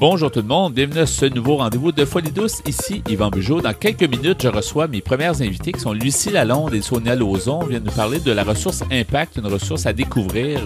Bonjour tout le monde, bienvenue à ce nouveau rendez-vous de Folie douce. Ici Yvan Bugeaud. Dans quelques minutes, je reçois mes premières invitées qui sont Lucie Lalonde et Sonia Lauzon. On vient nous parler de la ressource Impact, une ressource à découvrir,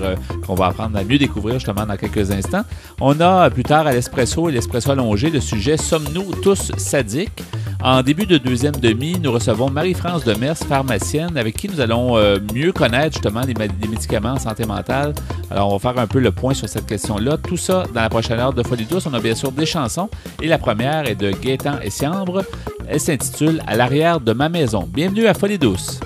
qu'on va apprendre à mieux découvrir justement dans quelques instants. On a plus tard à l'Espresso et l'Espresso allongé le sujet « Sommes-nous tous sadiques ?» En début de deuxième demi, nous recevons Marie-France Demers, pharmacienne, avec qui nous allons mieux connaître justement les médicaments en santé mentale. Alors, on va faire un peu le point sur cette question-là. Tout ça dans la prochaine heure de Folie douce. On a bien sûr des chansons. Et la première est de Gaétan Essiambre. Elle s'intitule « À l'arrière de ma maison ». Bienvenue à Folie douce.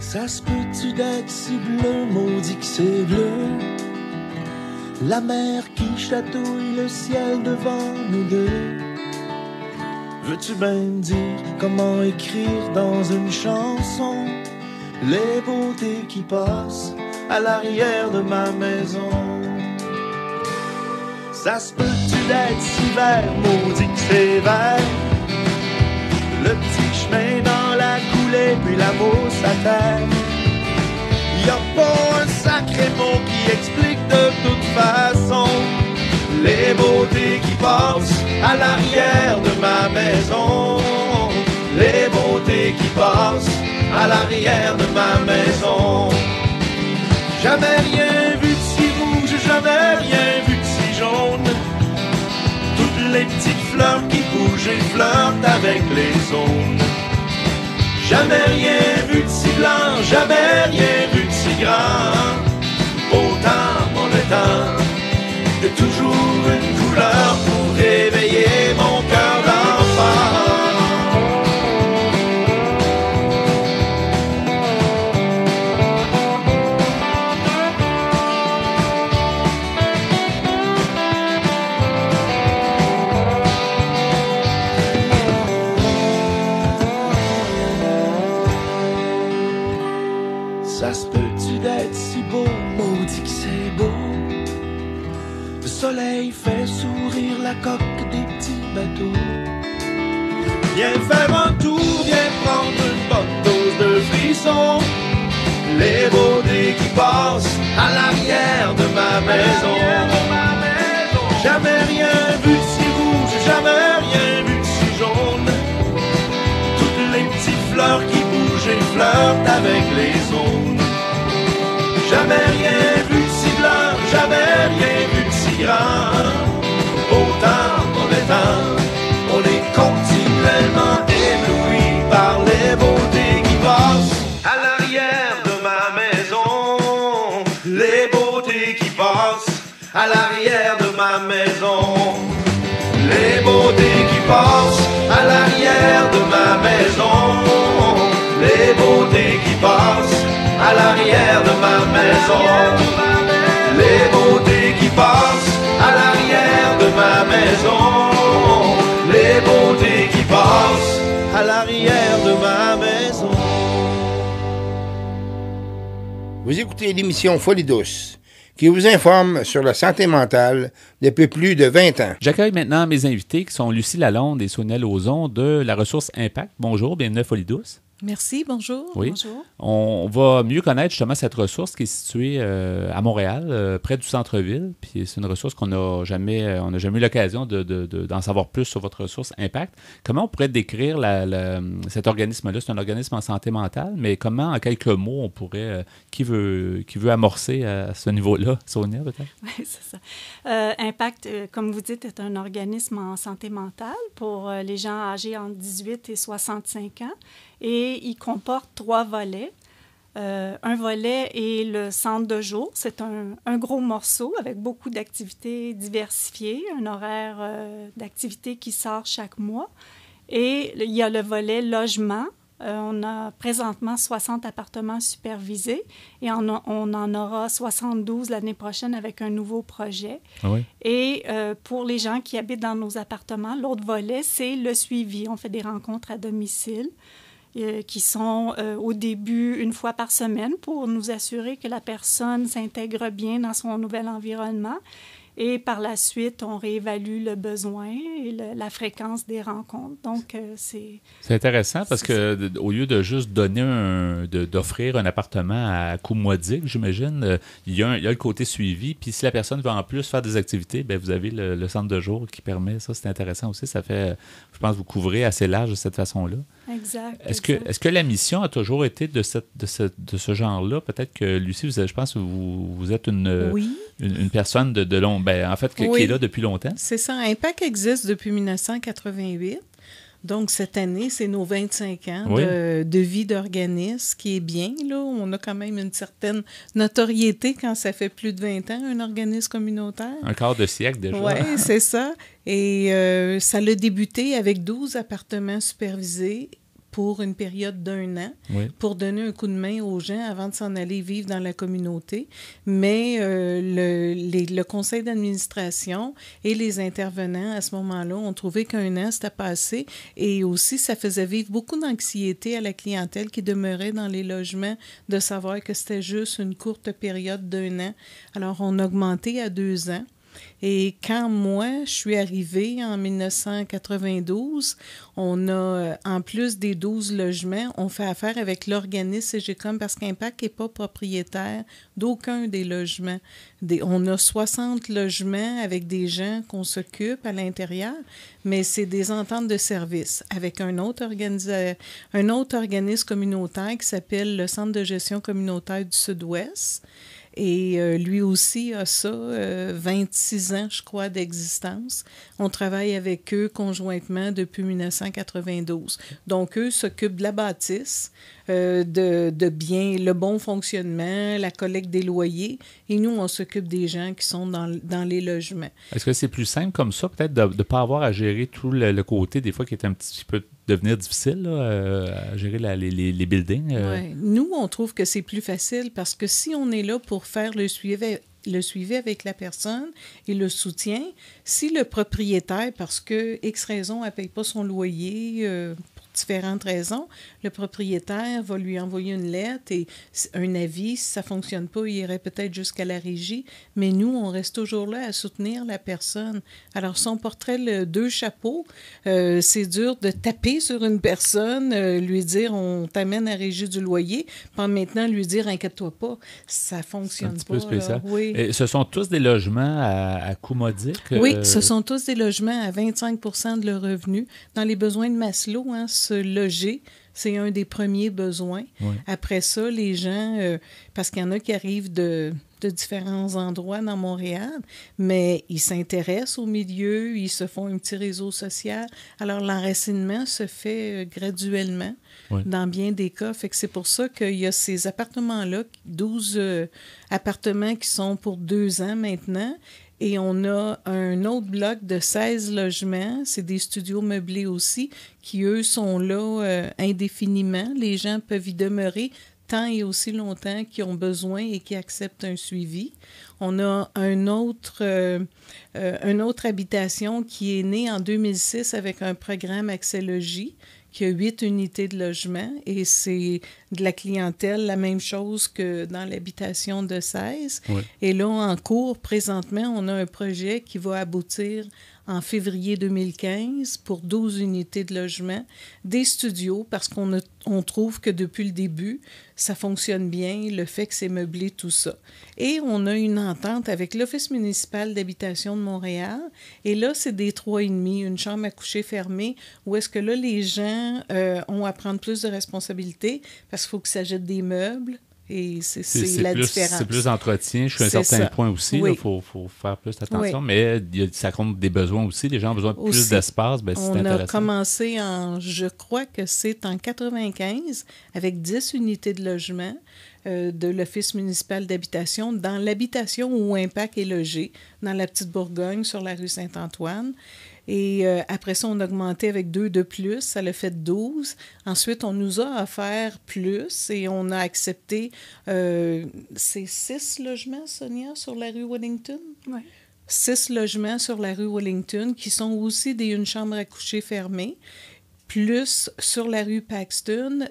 Ça se peut-tu d'être si bleu, maudit que c'est bleu? La mer qui chatouille le ciel devant nous deux. Veux-tu bien me dire comment écrire dans une chanson les beautés qui passent à l'arrière de ma maison? Ça se peut-tu d'être si vert, maudit que c'est vert? Le petit chemin dans la coulée, puis la mousse à terre. Y'a pas un sacré mot qui explique de toute façon les beautés qui passent à l'arrière de ma maison. Les beautés qui passent à l'arrière de ma maison. Jamais rien vu de si rouge, jamais rien vu de si jaune. Toutes les petites fleurs qui bougent et flirtent avec les autres. Jamais rien vu de si blanc, jamais rien vu de si grand. Autant mon état, de toujours une couleur pour réveiller mon cœur d'enfant. Ça se peut-tu d'être si beau, maudit que c'est beau? Le soleil fait sourire la coque des petits bateaux. Viens faire un tour, viens prendre une bonne dose de frissons. Les beautés qui passent à l'arrière de ma maison. Jamais rien vu de si rouge, jamais rien vu de si jaune. Toutes les petites fleurs qui bougent et flirtent avec les autres. Jamais rien vu de si blanc, jamais rien vu de si grand. Autant on est temps, on est continuellement ébloui par les beautés qui passent à l'arrière de ma maison. Les beautés qui passent à l'arrière de ma maison. Les beautés qui passent à l'arrière de ma maison. Les beautés qui passent à l'arrière de ma maison. Les beautés qui passent à l'arrière de ma maison. Les beautés qui passent à l'arrière de ma maison. Vous écoutez l'émission Folie douce, qui vous informe sur la santé mentale depuis plus de 20 ans. J'accueille maintenant mes invités qui sont Lucie Lalonde et Sonia Lauzon de la ressource Impact. Bonjour, bienvenue à Folie douce. Merci, bonjour. Oui. Bonjour. On va mieux connaître justement cette ressource qui est située à Montréal, près du centre-ville. Puis c'est une ressource qu'on n'a jamais eu l'occasion d'en savoir plus sur votre ressource Impact. Comment on pourrait décrire cet organisme-là? C'est un organisme en santé mentale, mais comment, en quelques mots, on pourrait... qui veut amorcer à ce niveau-là? Sonia, peut-être? Oui, c'est ça. Impact, comme vous dites, est un organisme en santé mentale pour les gens âgés entre 18 et 65 ans. Et il comporte 3 volets. Un volet est le centre de jour. C'est un gros morceau avec beaucoup d'activités diversifiées, un horaire d'activités qui sort chaque mois. Et il y a le volet logement On a présentement 60 appartements supervisés et on en aura 72 l'année prochaine avec un nouveau projet. Oui. Et pour les gens qui habitent dans nos appartements, l'autre volet, c'est le suivi. On fait des rencontres à domicile qui sont au début une fois par semaine pour nous assurer que la personne s'intègre bien dans son nouvel environnement. Et par la suite, on réévalue le besoin et la fréquence des rencontres. Donc, c'est intéressant parce que au lieu de juste donner d'offrir un appartement à coût modique, j'imagine, il y a le côté suivi. Puis si la personne veut en plus faire des activités, bien, vous avez le centre de jour qui permet ça. C'est intéressant aussi. Ça fait, je pense, vous couvrez assez large de cette façon-là. Exact. Est-ce que la mission a toujours été de ce genre-là? Peut-être que, Lucie, je pense que vous êtes une personne de long... en fait, qui est là depuis longtemps. C'est ça. Impact existe depuis 1988. Donc, cette année, c'est nos 25 ans de vie d'organisme, qui est bien. Là. On a quand même une certaine notoriété quand ça fait plus de 20 ans, un organisme communautaire. Un quart de siècle déjà. Oui, c'est ça. Et ça a débuté avec 12 appartements supervisés pour une période d'1 an, pour donner un coup de main aux gens avant de s'en aller vivre dans la communauté. Mais le conseil d'administration et les intervenants, à ce moment-là, ont trouvé qu'1 an, c'était pas assez. Et aussi, ça faisait vivre beaucoup d'anxiété à la clientèle qui demeurait dans les logements de savoir que c'était juste une courte période d'1 an. Alors, on a augmenté à 2 ans. Et quand moi, je suis arrivée en 1992, on a, en plus des 12 logements, on fait affaire avec l'organisme CGCOM parce qu'Impact n'est pas propriétaire d'aucun des logements. On a 60 logements avec des gens qu'on s'occupe à l'intérieur, mais c'est des ententes de service avec un autre organisme communautaire qui s'appelle le Centre de gestion communautaire du Sud-Ouest. Et lui aussi a ça, 26 ans, je crois, d'existence. On travaille avec eux conjointement depuis 1992. Donc, eux s'occupent de la bâtisse, de bien le bon fonctionnement, la collecte des loyers. Et nous, on s'occupe des gens qui sont dans les logements. Est-ce que c'est plus simple comme ça, peut-être, de ne pas avoir à gérer tout le côté, des fois, qui est un petit peu devenir difficile, là, à gérer les buildings? Oui. Nous, on trouve que c'est plus facile parce que si on est là pour faire le suivi avec la personne et le soutien, si le propriétaire, parce que X raison, ne paye pas son loyer pour différentes raisons, le propriétaire va lui envoyer une lettre et un avis. Si ça ne fonctionne pas, il irait peut-être jusqu'à la régie, mais nous, on reste toujours là à soutenir la personne. Alors, si on porterait 2 chapeaux, c'est dur de taper sur une personne, lui dire « on t'amène à la régie du loyer », puis maintenant lui dire « inquiète-toi pas », ça ne fonctionne pas. C'est un petit peu spécial. Oui. Et ce sont tous des logements à coût modique? Oui, ce sont tous des logements à 25 % de leur revenu. Dans les besoins de Maslow, se loger, c'est un des premiers besoins. Oui. Après ça, les gens, parce qu'il y en a qui arrivent de différents endroits dans Montréal, mais ils s'intéressent au milieu, ils se font un petit réseau social. Alors, l'enracinement se fait graduellement dans bien des cas. Fait que c'est pour ça qu'il y a ces appartements-là, 12 appartements qui sont pour 2 ans maintenant. Et on a un autre bloc de 16 logements, c'est des studios meublés aussi, qui, eux, sont là indéfiniment. Les gens peuvent y demeurer tant et aussi longtemps qu'ils ont besoin et qui acceptent un suivi. On a une autre habitation qui est née en 2006 avec un programme Accès Logis, qui a 8 unités de logement et c'est de la clientèle, la même chose que dans l'habitation de 16. Oui. Et là, en cours, présentement, on a un projet qui va aboutir en février 2015 pour 12 unités de logement, des studios, parce qu'on trouve que depuis le début, ça fonctionne bien, le fait que c'est meublé, tout ça. Et on a une entente avec l'Office municipal d'habitation de Montréal, et là, c'est des 3,5, une chambre à coucher fermée, où est-ce que là, les gens ont à prendre plus de responsabilités, parce qu'il faut qu'ils s'achètent des meubles. Et c'est la différence. C'est plus d'entretien jusqu'à un certain point aussi. Il faut faire plus attention. Oui. Mais ça compte des besoins aussi. Les gens ont besoin de plus d'espace. Ben, c'est intéressant. On a commencé je crois que c'est en 95 avec 10 unités de logement. de l'Office municipal d'habitation dans l'habitation où Impact est logé, dans la Petite Bourgogne, sur la rue Saint-Antoine. Et après ça, on a augmenté avec 2 de plus. Ça l'a fait 12. Ensuite, on nous a offert plus et on a accepté... c'est 6 logements, Sonia, sur la rue Wellington? Oui. 6 logements sur la rue Wellington qui sont aussi une chambre à coucher fermée, plus sur la rue Paxton,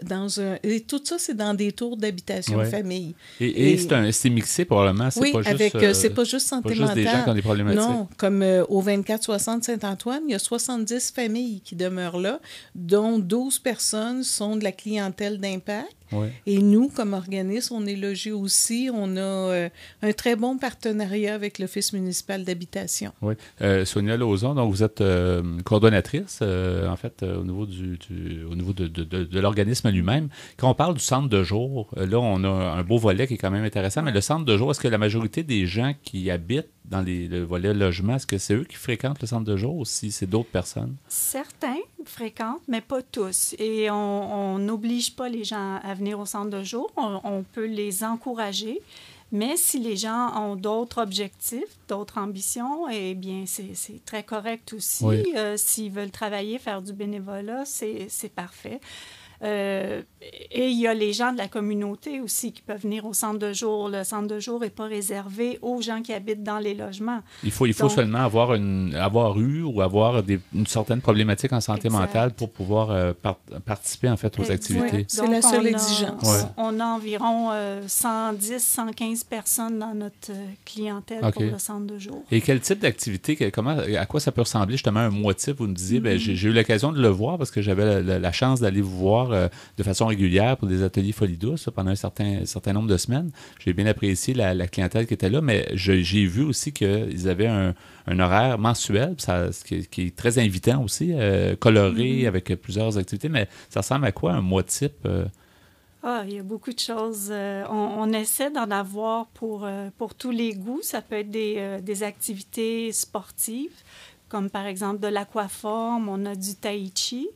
et tout ça, c'est dans des tours d'habitation famille. Et c'est mixé probablement, c'est pas juste... c'est pas juste santé mentale. Des gens qui ont des problématiques. Non, comme au 2460 Saint-Antoine, il y a 70 familles qui demeurent là, dont 12 personnes sont de la clientèle d'Impact. Oui. Et nous, comme organisme, on est logés aussi. On a un très bon partenariat avec l'Office municipal d'habitation. Oui. Sonia Lauzon, donc vous êtes coordonnatrice, en fait, au niveau de l'organisme lui-même. Quand on parle du centre de jour, là, on a un beau volet qui est quand même intéressant, mais le centre de jour, est-ce que la majorité des gens qui habitent dans le volet logement, est-ce que c'est eux qui fréquentent le centre de jour ou si c'est d'autres personnes? Certains fréquentent, mais pas tous. Et on n'oblige pas les gens à venir au centre de jour. On peut les encourager. Mais si les gens ont d'autres objectifs, d'autres ambitions, eh bien, c'est très correct aussi. Oui. S'ils veulent travailler, faire du bénévolat, c'est parfait. Et il y a les gens de la communauté aussi qui peuvent venir au centre de jour. Le centre de jour n'est pas réservé aux gens qui habitent dans les logements. Il faut seulement avoir eu ou avoir une certaine problématique en santé mentale pour pouvoir participer en fait aux activités. Oui. C'est la seule exigence. On a environ 110, 115 personnes dans notre clientèle pour le centre de jour. Et quel type d'activité, à quoi ça peut ressembler justement un mois type? Vous me disiez, j'ai eu l'occasion de le voir parce que j'avais la chance d'aller vous voir de façon régulière pour des ateliers Folie douce pendant un certain nombre de semaines. J'ai bien apprécié la clientèle qui était là, mais j'ai vu aussi qu'ils avaient un horaire mensuel, qui est très invitant aussi, coloré avec plusieurs activités, mais ça ressemble à quoi un mois type? Il y a beaucoup de choses. On essaie d'en avoir pour tous les goûts. Ça peut être des activités sportives, comme par exemple de l'aquaforme, on a du tai chi.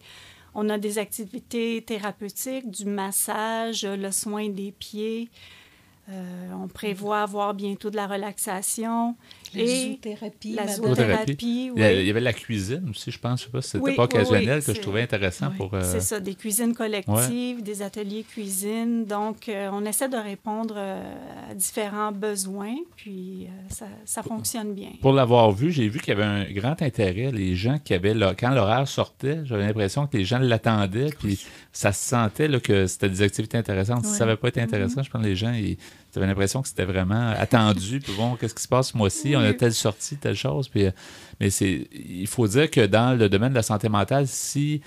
On a des activités thérapeutiques, du massage, le soin des pieds. On prévoit avoir bientôt de la relaxation. La zoothérapie. La zoothérapie, oui. Il y avait la cuisine aussi, je pense. Je sais pas si c'était pas occasionnel que je trouvais intéressant pour... C'est ça, des cuisines collectives, des ateliers cuisine. Donc, on essaie de répondre à différents besoins, puis ça fonctionne bien. Pour l'avoir vu, j'ai vu qu'il y avait un grand intérêt. Les gens qui avaient... quand l'horaire sortait, j'avais l'impression que les gens l'attendaient, puis ça se sentait là, que c'était des activités intéressantes. Si ça n'avait pas été intéressant, je pense que les gens... J'avais l'impression que c'était vraiment attendu. Puis bon, qu'est-ce qui se passe ce mois-ci? On a telle sortie, telle chose. Puis, mais il faut dire que dans le domaine de la santé mentale, si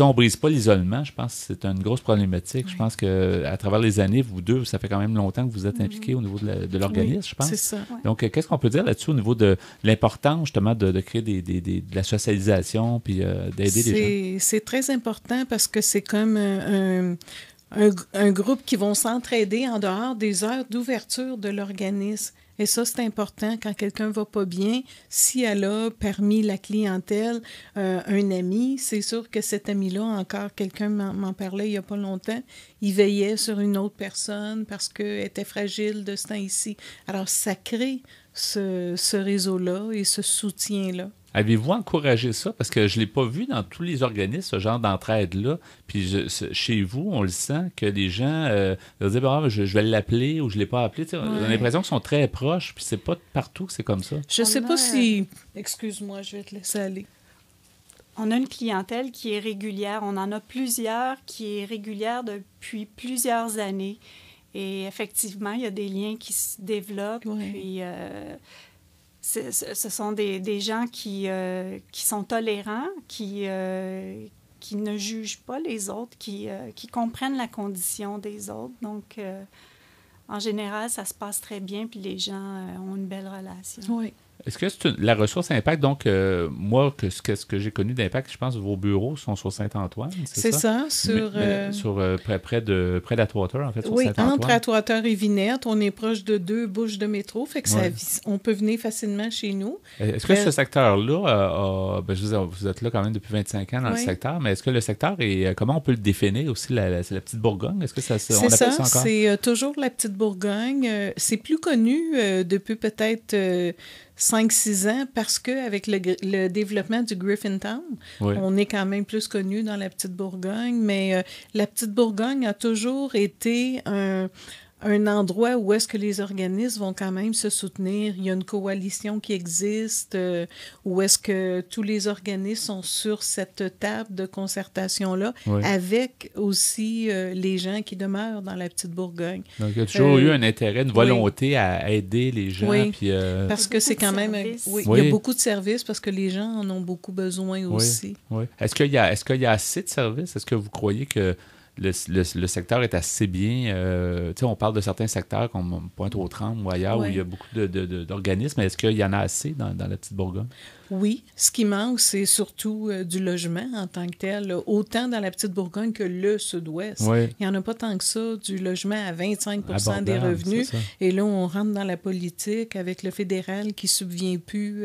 on ne brise pas l'isolement, je pense que c'est une grosse problématique. Je pense qu'à travers les années, vous deux, ça fait quand même longtemps que vous êtes impliqués au niveau de l'organisme, je pense. C'est ça. Donc, qu'est-ce qu'on peut dire là-dessus au niveau de l'importance, justement, de créer de la socialisation puis d'aider les gens? C'est très important parce que c'est comme un groupe qui vont s'entraider en dehors des heures d'ouverture de l'organisme. Et ça, c'est important. Quand quelqu'un ne va pas bien, si elle a parmi la clientèle un ami, c'est sûr que cet ami-là, encore quelqu'un m'en parlait il n'y a pas longtemps, il veillait sur une autre personne parce qu'elle était fragile de ce temps-ci. Alors, ça crée ce réseau-là et ce soutien-là. Avez-vous encouragé ça? Parce que je ne l'ai pas vu dans tous les organismes, ce genre d'entraide-là. Puis chez vous, on le sent que les gens disent je vais l'appeler ou je ne l'ai pas appelé. On a l'impression qu'ils sont très proches, puis c'est pas partout que c'est comme ça. Je ne sais pas si... Excuse-moi, je vais te laisser aller. On a une clientèle qui est régulière. On en a plusieurs qui est régulière depuis plusieurs années. Et effectivement, il y a des liens qui se développent. Puis... ce sont des gens qui sont tolérants, qui ne jugent pas les autres, qui comprennent la condition des autres. Donc, en général, ça se passe très bien, puis les gens ont une belle relation. Oui. Est-ce que c'est la ressource Impact, donc, moi, ce que j'ai connu d'Impact, je pense que vos bureaux sont sur Saint-Antoine, c'est ça? Près d'Atwater, en fait, sur oui, Saint-Antoine. Entre Atwater et Vinette, on est proche de 2 bouches de métro, fait que on peut venir facilement chez nous. Est-ce que ce secteur-là, vous êtes là quand même depuis 25 ans dans le secteur, mais est-ce que le secteur est, comment on peut le définir aussi, c'est la Petite Bourgogne? Est-ce que on appelle ça encore? C'est toujours la Petite Bourgogne. C'est plus connu depuis peut-être 5-6 ans parce qu'avec le développement du Griffintown, on est quand même plus connu dans la Petite Bourgogne, mais la Petite Bourgogne a toujours été un endroit où est-ce que les organismes vont quand même se soutenir. Il y a une coalition qui existe, où est-ce que tous les organismes sont sur cette table de concertation-là, avec aussi les gens qui demeurent dans la Petite Bourgogne. Donc, il y a toujours eu un intérêt, une volonté à aider les gens. Puis, parce que c'est quand même... il y a beaucoup de services parce que les gens en ont beaucoup besoin aussi. Est-ce qu'il y a assez de services? Est-ce que vous croyez que le secteur est assez bien... on parle de certains secteurs comme Pointe-aux-Trembles ou ailleurs où il y a beaucoup d'organismes. Est-ce qu'il y en a assez dans la Petite Bourgogne? Oui. Ce qui manque, c'est surtout du logement en tant que tel. Autant dans la Petite Bourgogne que le Sud-Ouest. Il n'y en a pas tant que ça, du logement à 25% des revenus. Et là, on rentre dans la politique avec le fédéral qui ne subvient plus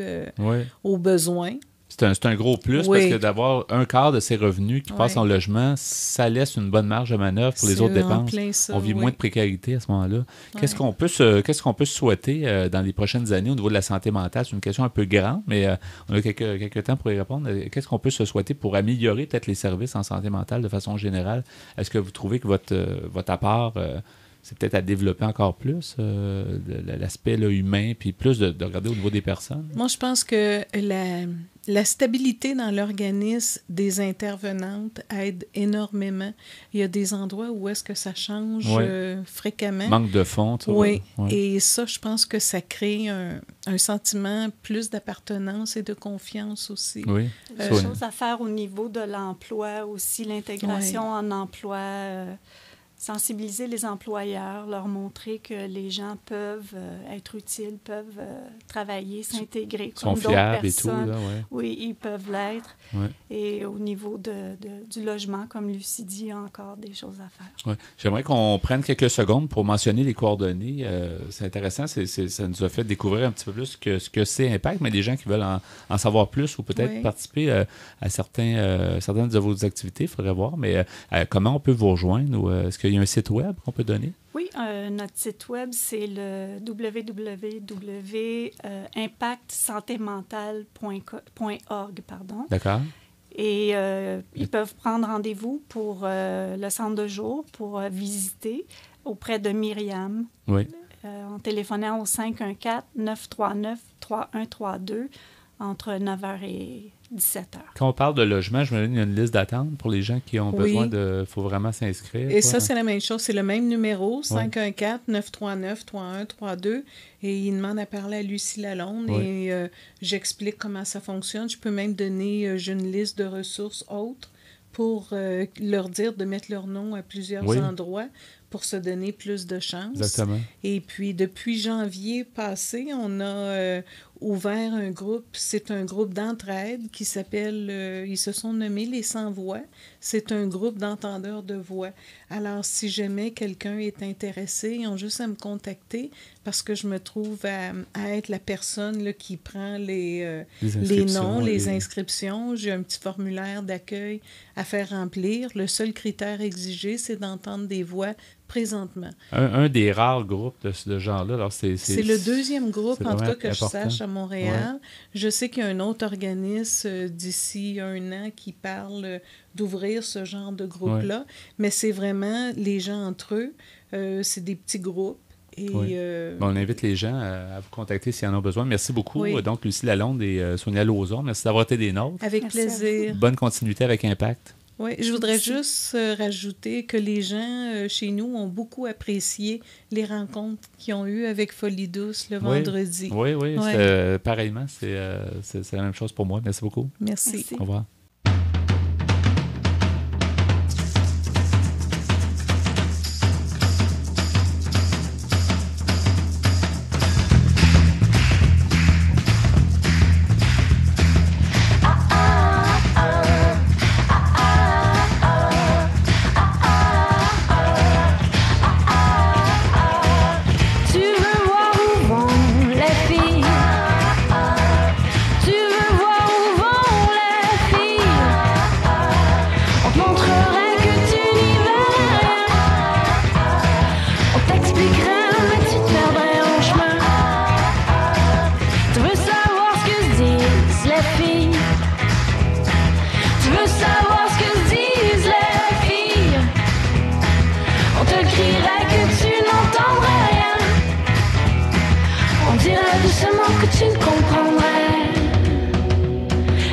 aux besoins. C'est un gros plus parce que d'avoir un quart de ses revenus qui passent en logement, ça laisse une bonne marge de manœuvre pour les autres dépenses. On vit moins de précarité à ce moment-là. Qu'est-ce qu'on peut se souhaiter dans les prochaines années au niveau de la santé mentale? C'est une question un peu grande, mais on a quelques temps pour y répondre. Qu'est-ce qu'on peut se souhaiter pour améliorer peut-être les services en santé mentale de façon générale? Est-ce que vous trouvez que votre apport... c'est peut-être à développer encore plus l'aspect humain, puis plus de regarder au niveau des personnes? Moi, je pense que la stabilité dans l'organisme des intervenantes aide énormément. Il y a des endroits où est-ce que ça change fréquemment. Manque de fonds. Et ça, je pense que ça crée un sentiment plus d'appartenance et de confiance aussi. Des choses à faire au niveau de l'emploi aussi, l'intégration en emploi... sensibiliser les employeurs, leur montrer que les gens peuvent être utiles, peuvent travailler, s'intégrer comme d'autres personnes. Et tout, là, Oui, ils peuvent l'être. Et au niveau du logement, comme Lucie dit, il y a encore des choses à faire. J'aimerais qu'on prenne quelques secondes pour mentionner les coordonnées. C'est intéressant, ça nous a fait découvrir un petit peu plus ce que c'est Impact, mais les gens qui veulent en savoir plus ou peut-être participer à certaines de vos activités, il faudrait voir. Mais comment on peut vous rejoindre? Est-ce qu'il y a un site web qu'on peut donner? Oui, notre site web, c'est le www.impactsantémentale.org. D'accord. Et ils peuvent prendre rendez-vous pour le centre de jour pour visiter auprès de Myriam. En téléphonant au 514-939-3132 entre 9h et 17h. Quand on parle de logement, je me dis qu'il y a une liste d'attente pour les gens qui ont besoin de... Il faut vraiment s'inscrire. Et ça, c'est la même chose. C'est le même numéro, 514-939-3132. Et il demande à parler à Lucie Lalonde. Et j'explique comment ça fonctionne. Je peux même donner une liste de ressources autres pour leur dire de mettre leur nom à plusieurs endroits pour se donner plus de chances. Exactement. Et puis, depuis janvier passé, on a ouvert un groupe. C'est un groupe d'entraide qui s'appelle... ils se sont nommés les Sans-Voix. C'est un groupe d'entendeurs de voix. Alors, si jamais quelqu'un est intéressé, ils ont juste à me contacter parce que je me trouve à être la personne là, qui prend les noms, les inscriptions. J'ai un petit formulaire d'accueil à faire remplir. Le seul critère exigé, c'est d'entendre des voix présentement. Un des rares groupes de ce genre-là. C'est le deuxième groupe, en tout cas, que je sache à Montréal. Je sais qu'il y a un autre organisme d'ici 1 an qui parle d'ouvrir ce genre de groupe-là, mais c'est vraiment les gens entre eux. C'est des petits groupes. Et on invite les gens à vous contacter s'ils en ont besoin. Merci beaucoup. Donc, Lucie Lalonde et Sonia Lauzon, merci d'avoir été des nôtres. Avec plaisir. Bonne continuité avec Impact. Oui, je voudrais juste rajouter que les gens chez nous ont beaucoup apprécié les rencontres qu'ils ont eues avec Folie Douce le vendredi. Oui, pareillement, c'est la même chose pour moi. Merci beaucoup. Merci. Au revoir. tu ne comprendrais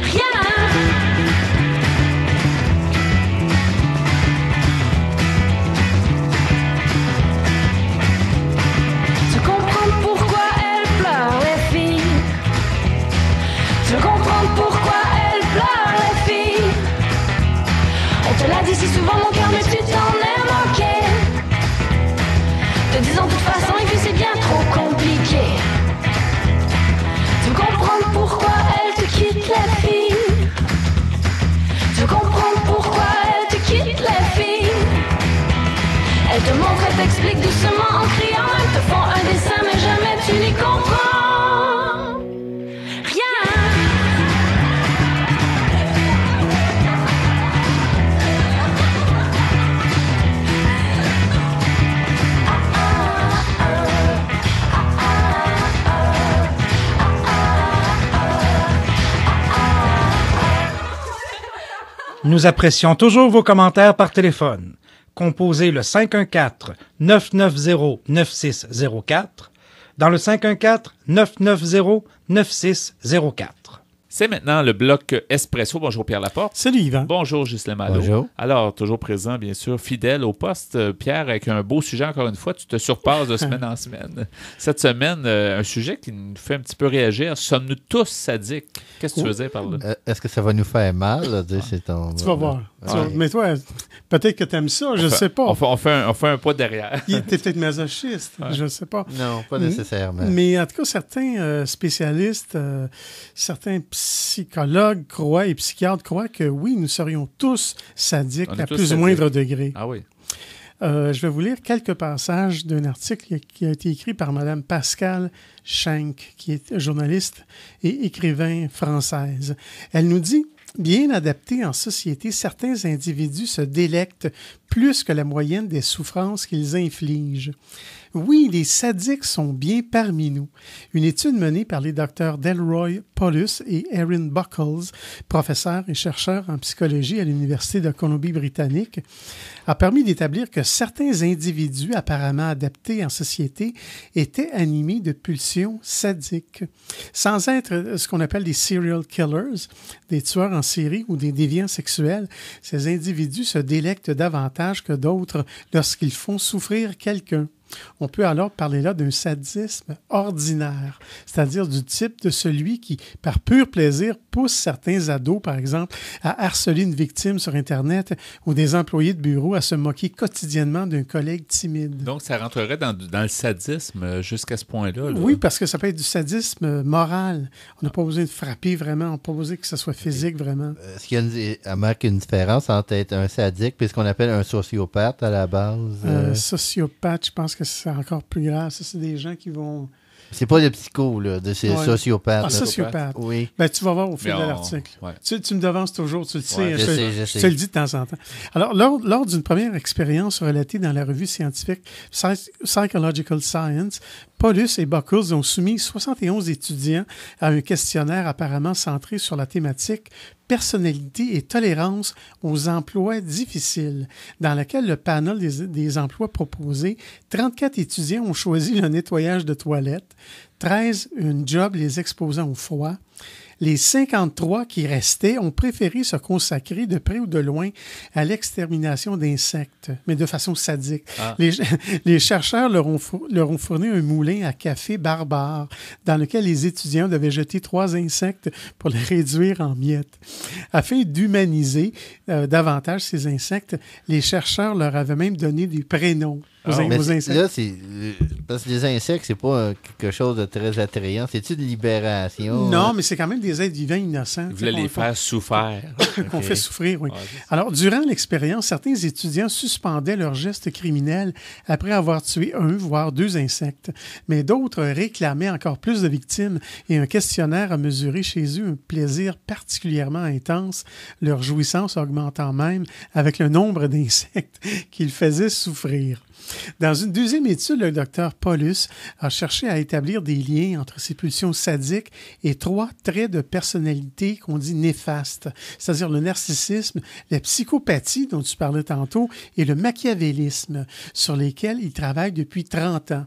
rien. Tu comprends pourquoi elles pleurent les filles. Tu comprends pourquoi elles pleurent les filles. On te l'a dit si souvent mon cœur, mais tu t'en es moqué. Te disant de toute façon et puis c'est bien trop compliqué. Tu comprends pourquoi elle te quitte les filles. Tu comprends pourquoi elle te quitte les filles. Elle te montre, elle t'explique doucement en criant. Elles te font un dessin mais jamais tu n'y comprends rien. Nous apprécions toujours vos commentaires par téléphone. Composez le 514-990-9604 dans le 514-990-9604. C'est maintenant le bloc Espresso. Bonjour Pierre Laporte. Salut Yvan. Bonjour Ghislain Malo. Bonjour. Alors, toujours présent, bien sûr, fidèle au poste. Pierre, avec un beau sujet, encore une fois, tu te surpasses de semaine en semaine. Cette semaine, un sujet qui nous fait un petit peu réagir. Sommes-nous tous sadiques? Qu'est-ce que tu faisais par là? Est-ce que ça va nous faire mal? Là, tu vas voir. Mais toi, peut-être que tu aimes ça, je ne sais pas. On fait un pas derrière. Tu es peut-être masochiste, je ne sais pas. Non, pas nécessairement. Mais en tout cas, certains spécialistes, certains psychologues croient et psychiatres croient que oui, nous serions tous sadiques à plus ou moindre degré. Ah oui. Je vais vous lire quelques passages d'un article qui a été écrit par Mme Pascale Schenck, qui est journaliste et écrivain française. Elle nous dit « Bien adaptés en société, certains individus se délectent plus que la moyenne des souffrances qu'ils infligent. Oui, les sadiques sont bien parmi nous. » Une étude menée par les docteurs Delroy Paulus et Erin Buckles, professeurs et chercheurs en psychologie à l'Université de Colombie-Britannique, a permis d'établir que certains individus apparemment adaptés en société étaient animés de pulsions sadiques. Sans être ce qu'on appelle des serial killers, des tueurs en série ou des déviants sexuels, ces individus se délectent davantage que d'autres lorsqu'ils font souffrir quelqu'un. On peut alors parler là d'un sadisme ordinaire, c'est-à-dire du type de celui qui, par pur plaisir, pousse certains ados, par exemple, à harceler une victime sur Internet ou des employés de bureau à se moquer quotidiennement d'un collègue timide. Donc, ça rentrerait dans le sadisme jusqu'à ce point-là. Là. Oui, parce que ça peut être du sadisme moral. On n'a pas besoin de frapper vraiment, on n'a pas besoin que ce soit physique vraiment. Est-ce qu'il y a une différence entre être un sadique et ce qu'on appelle un sociopathe à la base? Sociopathe, je pense que c'est encore plus grave. Ça, c'est des gens qui vont... C'est pas le psycho, là, c'est le sociopathe. Ah, sociopathe. Oui. Ben, tu vas voir au fil de l'article. Ouais. Tu me devances toujours, tu le sais. Ouais, je te le dis de temps en temps. Alors, lors d'une première expérience relatée dans la revue scientifique Psychological Science, Paulus et Buckles ont soumis 71 étudiants à un questionnaire apparemment centré sur la thématique personnalité et tolérance aux emplois difficiles, dans laquelle le panel des emplois proposés, 34 étudiants ont choisi le nettoyage de toilettes, 13 un job les exposant au froid. Les 53 qui restaient ont préféré se consacrer de près ou de loin à l'extermination d'insectes, mais de façon sadique. Ah. Les chercheurs leur ont fourni un moulin à café barbare dans lequel les étudiants devaient jeter 3 insectes pour les réduire en miettes. Afin d'humaniser davantage ces insectes, les chercheurs leur avaient même donné des prénoms aux insectes. Là, parce que les insectes, c'est pas quelque chose de très attrayant. C'est-tu de libération? Non, mais c'est quand même des êtres vivants innocents. Vous voulez les faire souffrir. Qu'on fait souffrir, oui. Alors, durant l'expérience, certains étudiants suspendaient leurs gestes criminels après avoir tué 1, voire 2 insectes. Mais d'autres réclamaient encore plus de victimes et un questionnaire a mesuré chez eux un plaisir particulièrement intense, leur jouissance augmentant même avec le nombre d'insectes qu'ils faisaient souffrir. Dans une deuxième étude, le docteur Paulus a cherché à établir des liens entre ces pulsions sadiques et 3 traits de personnalité qu'on dit néfastes, c'est-à-dire le narcissisme, la psychopathie dont tu parlais tantôt et le machiavélisme, sur lesquels il travaille depuis 30 ans.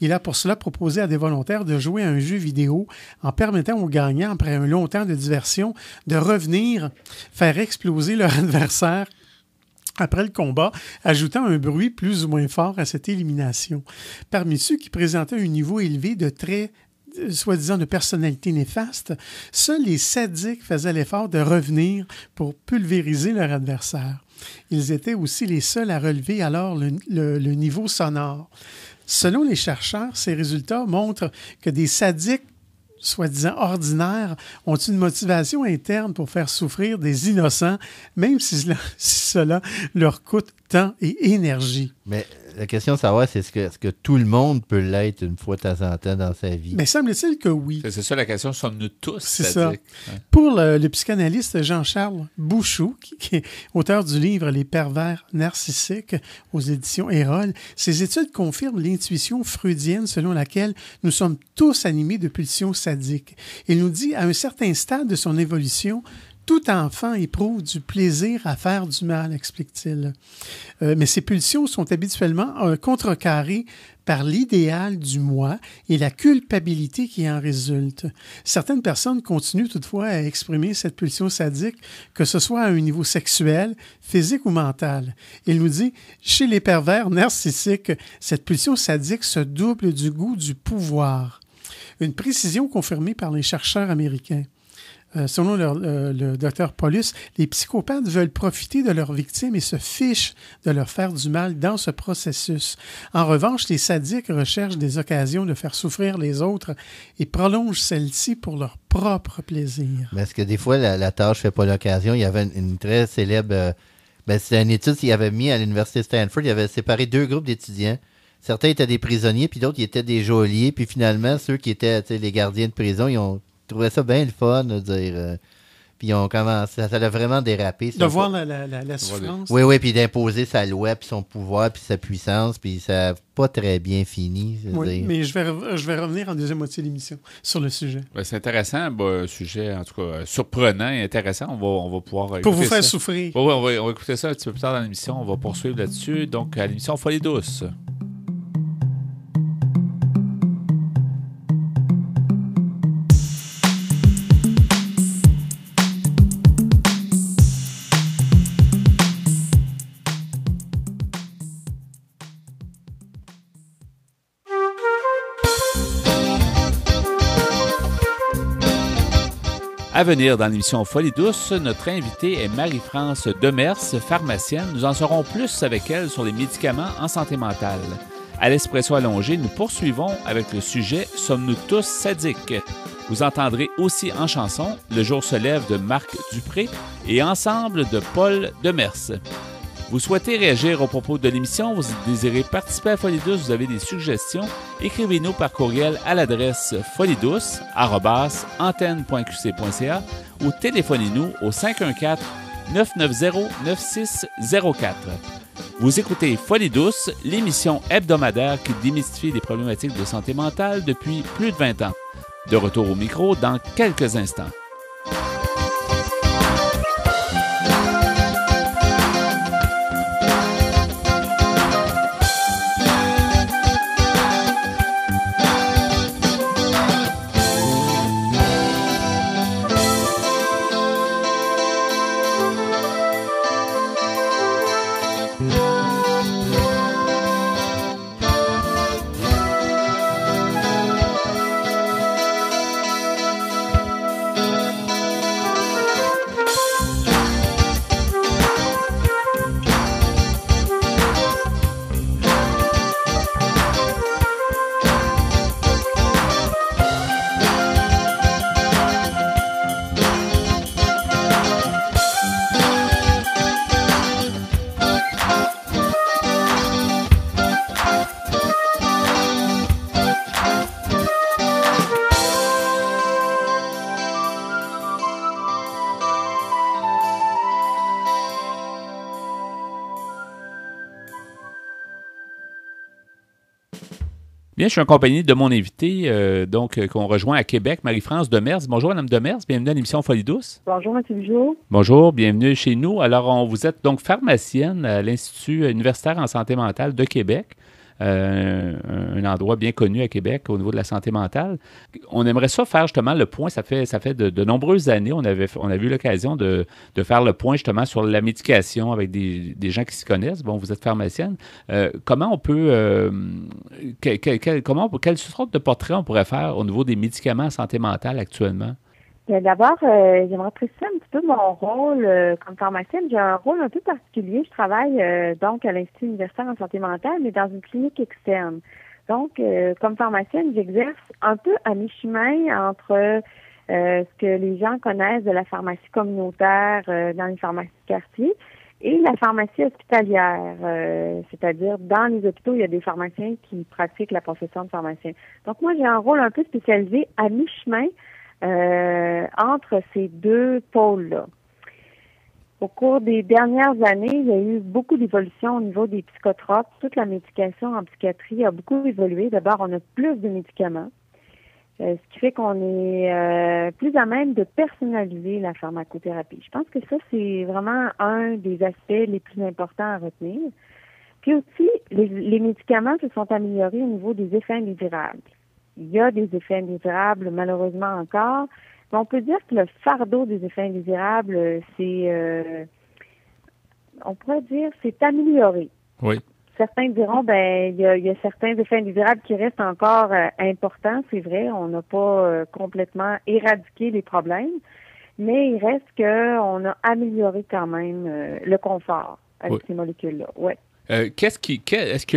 Il a pour cela proposé à des volontaires de jouer à un jeu vidéo en permettant aux gagnants, après un long temps de diversion, de revenir faire exploser leur adversaire après le combat, ajoutant un bruit plus ou moins fort à cette élimination. Parmi ceux qui présentaient un niveau élevé de traits soi-disant de personnalité néfaste, seuls les sadiques faisaient l'effort de revenir pour pulvériser leur adversaire. Ils étaient aussi les seuls à relever alors le niveau sonore. Selon les chercheurs, ces résultats montrent que des sadiques soi-disant ordinaires, ont une motivation interne pour faire souffrir des innocents, même si cela leur coûte temps et énergie. Mais la question de savoir, c'est est-ce que tout le monde peut l'être une fois de temps en temps dans sa vie? Mais semble-t-il que oui. C'est ça la question, sommes-nous tous C'est sadiques? ça. Ouais. Pour le psychanalyste Jean-Charles Bouchoux, qui est auteur du livre « Les pervers narcissiques » aux éditions Erol, ces études confirment l'intuition freudienne selon laquelle nous sommes tous animés de pulsions sadiques. Il nous dit, à un certain stade de son évolution, tout enfant éprouve du plaisir à faire du mal, explique-t-il. Mais ces pulsions sont habituellement contrecarrées par l'idéal du moi et la culpabilité qui en résulte. Certaines personnes continuent toutefois à exprimer cette pulsion sadique, que ce soit à un niveau sexuel, physique ou mental. Il nous dit, chez les pervers narcissiques, cette pulsion sadique se double du goût du pouvoir. Une précision confirmée par les chercheurs américains. Selon le docteur Paulus, les psychopathes veulent profiter de leurs victimes et se fichent de leur faire du mal dans ce processus. En revanche, les sadiques recherchent des occasions de faire souffrir les autres et prolongent celles-ci pour leur propre plaisir. Mais est-ce que des fois, la tâche ne fait pas l'occasion? Il y avait une très célèbre... c'est une étude qu'il avait mis à l'université de Stanford. Il avait séparé 2 groupes d'étudiants. Certains étaient des prisonniers, puis d'autres ils étaient des geôliers. Puis finalement, ceux qui étaient les gardiens de prison, ils ont trouvé ça bien le fun, de dire. Puis ils ont commencé, ça a vraiment dérapé. De voir la souffrance. Oui, puis d'imposer sa loi, puis son pouvoir, puis sa puissance, puis ça n'a pas très bien fini. Oui, mais je vais revenir en deuxième moitié de l'émission sur le sujet. Ben, c'est intéressant, un sujet en tout cas surprenant et intéressant. On va pouvoir pour vous faire ça. souffrir. Oui, on va écouter ça un petit peu plus tard dans l'émission. On va poursuivre là-dessus. Donc, à l'émission Folie douce. À venir dans l'émission Folie douce, notre invitée est Marie-France Demers, pharmacienne. Nous en saurons plus avec elle sur les médicaments en santé mentale. À l'Espresso allongé, nous poursuivons avec le sujet « Sommes-nous tous sadiques ?» Vous entendrez aussi en chanson « Le jour se lève » de Marc Dupré et « Ensemble » de Paul Demers. Vous souhaitez réagir au propos de l'émission, vous désirez participer à Folie douce, vous avez des suggestions, écrivez-nous par courriel à l'adresse foliedouce@antenne.qc.ca ou téléphonez-nous au 514-990-9604. Vous écoutez Folie douce, l'émission hebdomadaire qui démystifie les problématiques de santé mentale depuis plus de 20 ans. De retour au micro dans quelques instants. Bien, je suis en compagnie de mon invité, qu'on rejoint à Québec, Marie-France Demers. Bonjour, Mme Demers. Bienvenue à l'émission Folie douce. Bonjour, M. Bugeaud. Bonjour, bienvenue chez nous. Alors, vous êtes donc pharmacienne à l'Institut universitaire en santé mentale de Québec. Un endroit bien connu à Québec au niveau de la santé mentale. On aimerait ça faire justement le point. Ça fait de nombreuses années, on a eu l'occasion de faire le point justement sur la médication avec des gens qui s'y connaissent. Bon, vous êtes pharmacienne. Comment on peut, quelle sorte de portrait on pourrait faire au niveau des médicaments en santé mentale actuellement? Bien, d'abord, j'aimerais préciser un petit peu mon rôle comme pharmacienne. J'ai un rôle un peu particulier. Je travaille donc à l'Institut universitaire en santé mentale, mais dans une clinique externe. Donc, comme pharmacienne, j'exerce un peu à mi-chemin entre ce que les gens connaissent de la pharmacie communautaire dans les pharmacies de quartier et la pharmacie hospitalière, c'est-à-dire dans les hôpitaux, il y a des pharmaciens qui pratiquent la profession de pharmacien. Donc, moi, j'ai un rôle un peu spécialisé à mi-chemin entre ces deux pôles-là. Au cours des dernières années, il y a eu beaucoup d'évolutions au niveau des psychotropes. Toute la médication en psychiatrie a beaucoup évolué. D'abord, on a plus de médicaments, ce qui fait qu'on est plus à même de personnaliser la pharmacothérapie. Je pense que ça, c'est vraiment un des aspects les plus importants à retenir. Puis aussi, les médicaments se sont améliorés au niveau des effets indésirables. Il y a des effets indésirables, malheureusement encore. Mais on peut dire que le fardeau des effets indésirables, on pourrait dire, c'est amélioré. Oui. Certains diront, il y a certains effets indésirables qui restent encore importants, c'est vrai. On n'a pas complètement éradiqué les problèmes, mais il reste qu'on a amélioré quand même le confort avec ces molécules-là. Oui. Est-ce qu'il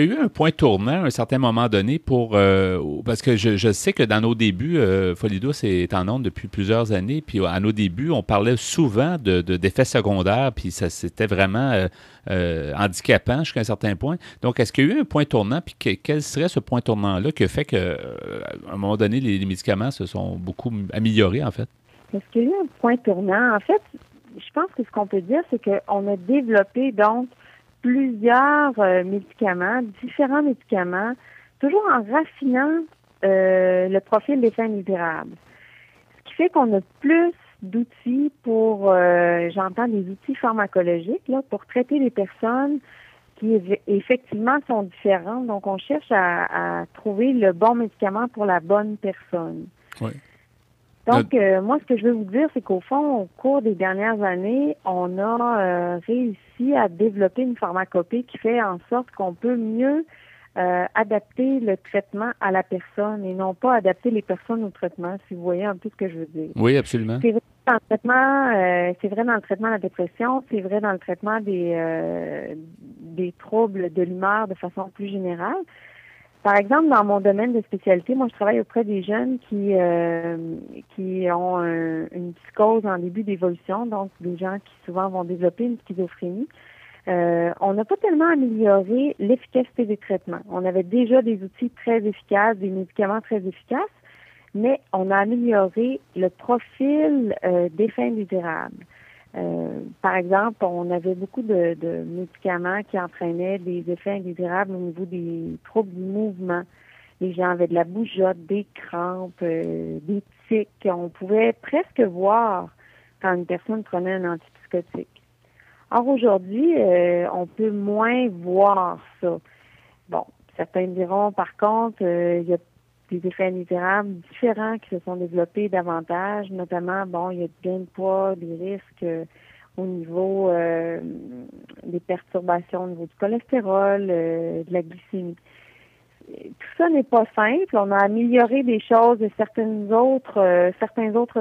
y a eu un point tournant à un certain moment donné parce que je sais que dans nos débuts, Folie douce est en ondes depuis plusieurs années, puis à nos débuts, on parlait souvent d'effets secondaires, puis ça c'était vraiment handicapant jusqu'à un certain point. Donc, est-ce qu'il y a eu un point tournant, puis quel serait ce point tournant-là qui a fait qu'à un moment donné, les médicaments se sont beaucoup améliorés, en fait? Est-ce qu'il y a eu un point tournant? En fait, je pense que ce qu'on peut dire, c'est qu'on a développé donc plusieurs médicaments, différents médicaments, toujours en raffinant le profil d'effets indésirables. Ce qui fait qu'on a plus d'outils pour, j'entends des outils pharmacologiques, là, pour traiter les personnes qui effectivement sont différentes. Donc, on cherche à trouver le bon médicament pour la bonne personne. Oui. Donc, moi, ce que je veux vous dire, c'est qu'au fond, au cours des dernières années, on a réussi à développer une pharmacopée qui fait en sorte qu'on peut mieux adapter le traitement à la personne et non pas adapter les personnes au traitement, si vous voyez un peu ce que je veux dire. Oui, absolument. C'est vrai dans le traitement, c'est vrai dans le traitement de la dépression, c'est vrai dans le traitement des troubles de l'humeur de façon plus générale. Par exemple, dans mon domaine de spécialité, moi, je travaille auprès des jeunes qui ont une psychose en début d'évolution, donc des gens qui souvent vont développer une schizophrénie. On n'a pas tellement amélioré l'efficacité des traitements. On avait déjà des outils très efficaces, des médicaments très efficaces, mais on a amélioré le profil d'effets indésirables. Par exemple, on avait beaucoup de médicaments qui entraînaient des effets indésirables au niveau des troubles du mouvement. Les gens avaient de la bougeotte, des crampes, des tics. On pouvait presque voir quand une personne prenait un antipsychotique. Or, aujourd'hui, on peut moins voir ça. Bon, certains diront, par contre, il y a des effets indésirables différents qui se sont développés davantage, notamment, il y a du gain de poids, des risques au niveau des perturbations au niveau du cholestérol, de la glycémie. Tout ça n'est pas simple. On a amélioré des choses et certains autres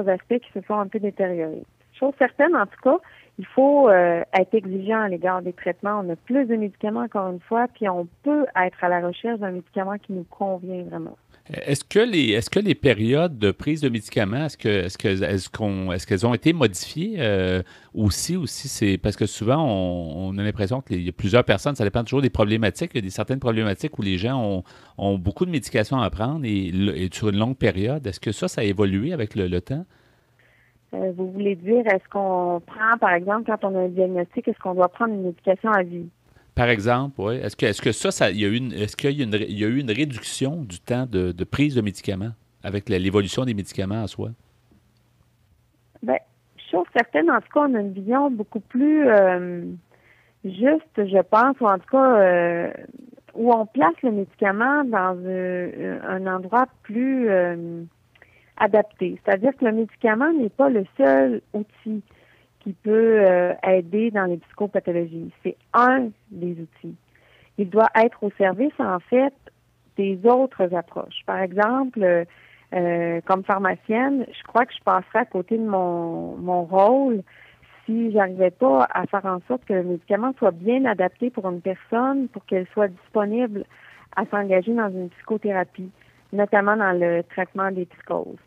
aspects qui se sont un peu détériorés. Chose certaine, en tout cas, il faut être exigeant à l'égard des traitements. On a plus de médicaments, encore une fois, puis on peut être à la recherche d'un médicament qui nous convient vraiment. Est-ce que les périodes de prise de médicaments, est-ce qu'elles ont été modifiées aussi c'est parce que souvent on a l'impression qu'il y a plusieurs personnes, ça dépend toujours des problématiques. Il y a certaines problématiques où les gens ont beaucoup de médications à prendre et sur une longue période. Est-ce que ça a évolué avec le temps? Vous voulez dire, est-ce qu'on prend, par exemple, quand on a un diagnostic, est-ce qu'on doit prendre une médication à vie? Par exemple, oui. Est-ce que ça il y a eu une réduction du temps de prise de médicaments avec l'évolution des médicaments en soi? Bien, chose certaine, en tout cas, on a une vision beaucoup plus juste, je pense, ou en tout cas, où on place le médicament dans un endroit plus adapté. C'est-à-dire que le médicament n'est pas le seul outil qui peut aider dans les psychopathologies. C'est un des outils. Il doit être au service, en fait, des autres approches. Par exemple, comme pharmacienne, je crois que je passerais à côté de mon rôle si j'arrivais pas à faire en sorte que le médicament soit bien adapté pour une personne, pour qu'elle soit disponible à s'engager dans une psychothérapie, notamment dans le traitement des psychoses.